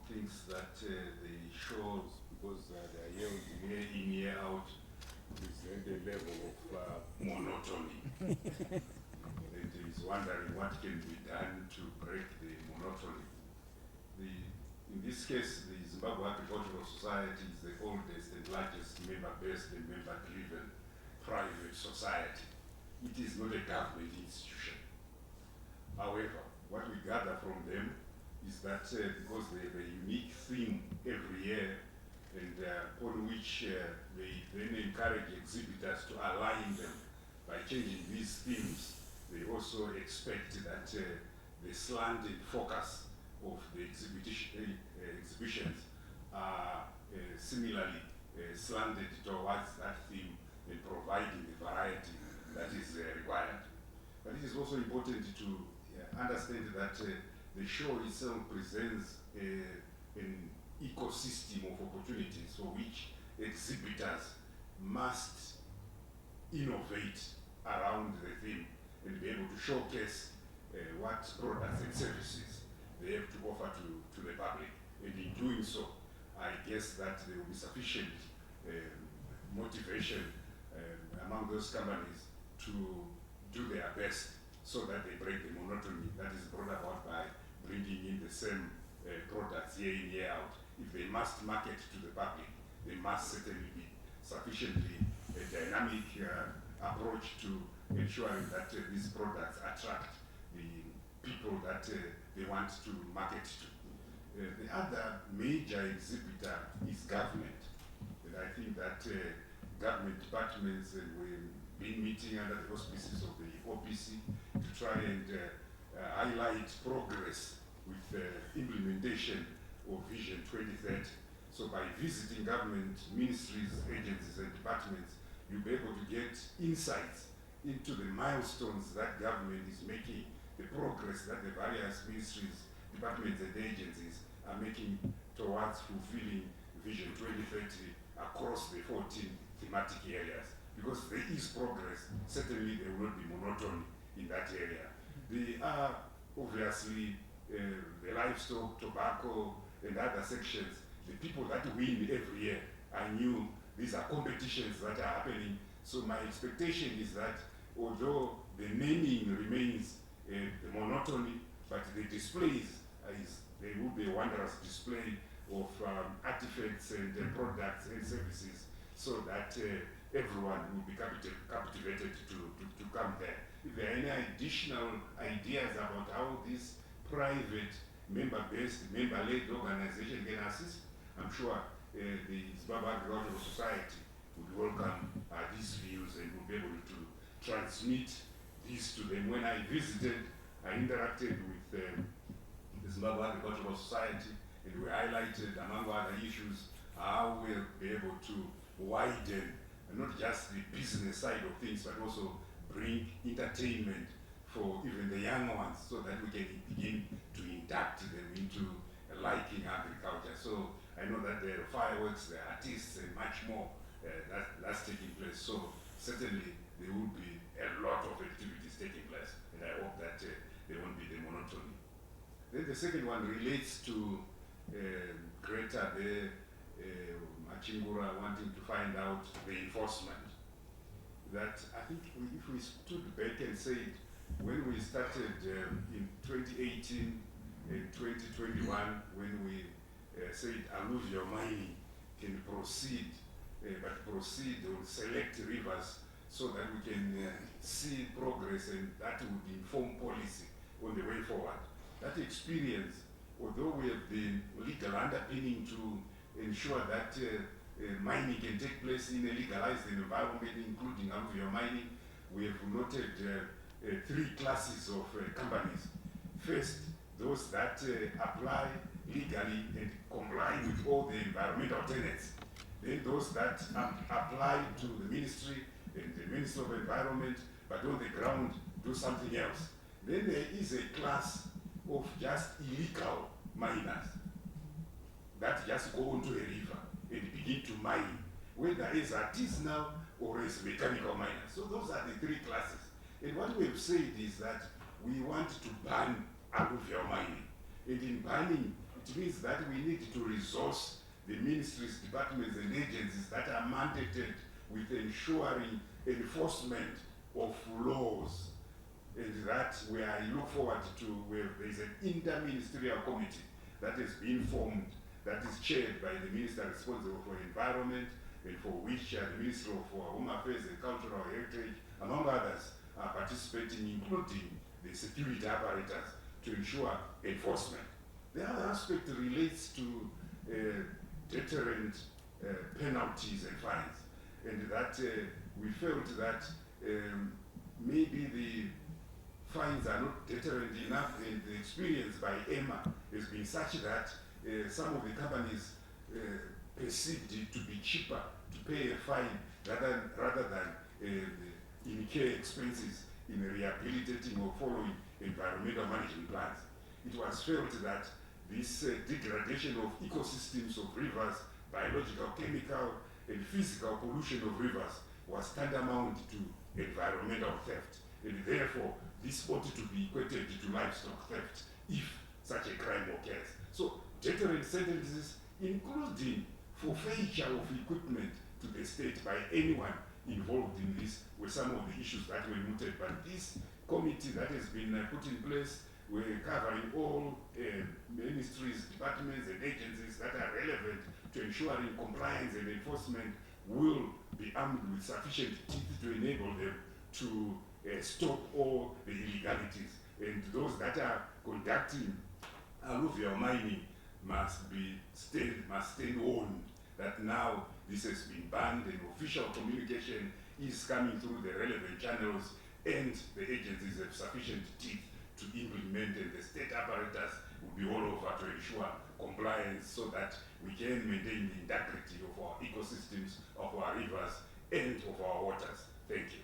thinks that the shows, because they are held year in, year out, present a level of monotony. And is wondering what can be done to break the monotony. In this case, the Zimbabwe Agricultural Society is the oldest and largest member-based and member-driven private society. It is not a government institution. However, what we gather from them is that because they have a unique theme every year, and on which they then encourage exhibitors to align them by changing these themes, they also expect that the slanted focus of the exhibitions are similarly slanted towards that theme and providing the variety that is required. But it is also important to understand that the show itself presents an ecosystem of opportunities for which exhibitors must innovate around the theme and be able to showcase what products and services they have to offer to the public. And in doing so, I guess that there will be sufficient motivation among those companies to do their best so that they break the monotony that is brought about by bringing in the same products year in, year out. If they must market to the public, they must certainly be sufficiently dynamic approach to ensuring that these products attract the people that they want to market to. The other major exhibitor is government. And I think that government departments, and we've been meeting under the auspices of the OPC to try and highlight progress with the implementation of Vision 2030. So by visiting government ministries, agencies, and departments, you'll be able to get insights into the milestones that government is making, the progress that the various ministries, departments, and agencies are making towards fulfilling Vision 2030 across the 14 thematic areas. Because there is progress, certainly there will not be monotony in that area. There are obviously the livestock, tobacco, and other sections. The people that win every year are new. These are competitions that are happening. So my expectation is that although the naming remains the monotony, but the displays, there will be a wondrous display of artifacts and products and services so that everyone will be captivated to come there. If there are any additional ideas about how this private, member-based, member-led organization can assist, I'm sure the Zimbabwe Agricultural Society would welcome these views and will be able to transmit these to them. When I visited, I interacted with the Zimbabwe Agricultural Society, and we highlighted, among other issues, how we'll be able to widen not just the business side of things, but also bring entertainment for even the young ones so that we can begin to induct them into liking agriculture. So I know that there are fireworks, there are artists, and much more that's taking place. So certainly there will be a lot of activities taking place, and I hope that there won't be the monotony. Then the second one relates to Greta Machingura wanting to find out the enforcement. That I think if we stood back and said, when we started in 2018 and 2021, when we said alluvial mining can proceed, but proceed on select rivers so that we can see progress, and that would inform policy on the way forward. That experience, although we have the legal underpinning to ensure that mining can take place in a legalized environment, including alluvial mining, we have noted three classes of companies. First, those that apply legally and comply with all the environmental tenets. Then those that apply to the ministry and the Ministry of Environment, but on the ground do something else. Then there is a class of just illegal miners that just go onto a river and begin to mine, whether as artisanal or as mechanical miners. So those are the three classes. And what we have said is that we want to ban alluvial mining. And in banning, it It means that we need to resource the ministries, departments, and agencies that are mandated with ensuring enforcement of laws. And that where I look forward to where there is an interministerial committee that has been formed, that is chaired by the minister responsible for environment, and for which the Minister of Home Affairs and Cultural Heritage, among others, are participating, including the security apparatus, to ensure enforcement. The other aspect relates to deterrent penalties and fines, and that we felt that maybe the fines are not deterrent enough, and the experience by EMA has been such that some of the companies perceived it to be cheaper to pay a fine rather than incur expenses in rehabilitating or following environmental management plans. It was felt that this degradation of ecosystems of rivers, biological, chemical, and physical pollution of rivers was tantamount to environmental theft, and therefore this ought to be equated to livestock theft if such a crime occurs. So deterrent sentences, including forfeiture of equipment to the state by anyone involved in this, were some of the issues that were mooted. But this committee that has been put in place, we're covering all ministries, departments, and agencies that are relevant to ensuring compliance and enforcement, will be armed with sufficient teeth to enable them to stop all the illegalities. And those that are conducting alluvial mining must stay on that now this has been banned, and official communication is coming through the relevant channels, and the agencies have sufficient teeth to implement, and the state apparatus will be all over to ensure compliance so that we can maintain the integrity of our ecosystems, of our rivers, and of our waters. Thank you.